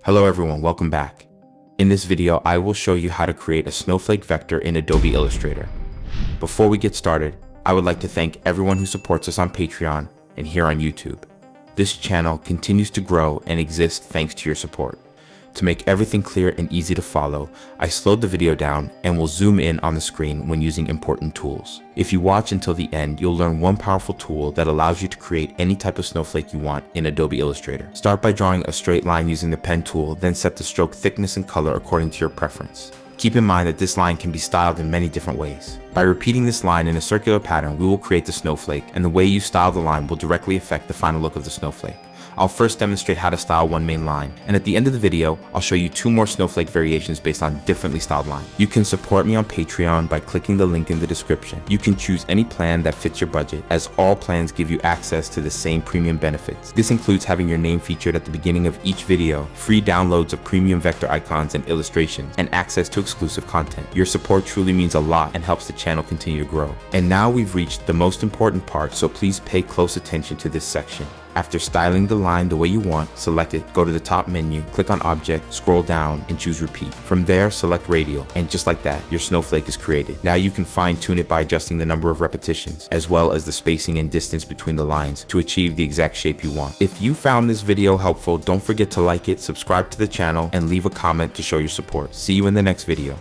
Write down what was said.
Hello everyone, welcome back. In this video, I will show you how to create a snowflake vector in Adobe Illustrator. Before we get started, I would like to thank everyone who supports us on Patreon and here on YouTube. This channel continues to grow and exist thanks to your support. To make everything clear and easy to follow, I slowed the video down and will zoom in on the screen when using important tools. If you watch until the end, you'll learn one powerful tool that allows you to create any type of snowflake you want in Adobe Illustrator. Start by drawing a straight line using the pen tool, then set the stroke thickness and color according to your preference. Keep in mind that this line can be styled in many different ways. By repeating this line in a circular pattern, we will create the snowflake, and the way you style the line will directly affect the final look of the snowflake. I'll first demonstrate how to style one main line, and at the end of the video, I'll show you two more snowflake variations based on differently styled lines. You can support me on Patreon by clicking the link in the description. You can choose any plan that fits your budget, as all plans give you access to the same premium benefits. This includes having your name featured at the beginning of each video, free downloads of premium vector icons and illustrations, and access to exclusive content. Your support truly means a lot and helps the channel continue to grow. And now we've reached the most important part, so please pay close attention to this section. After styling the line the way you want, select it, go to the top menu, click on Object, scroll down, and choose Repeat. From there, select Radial, and just like that, your snowflake is created. Now you can fine-tune it by adjusting the number of repetitions, as well as the spacing and distance between the lines to achieve the exact shape you want. If you found this video helpful, don't forget to like it, subscribe to the channel, and leave a comment to show your support. See you in the next video.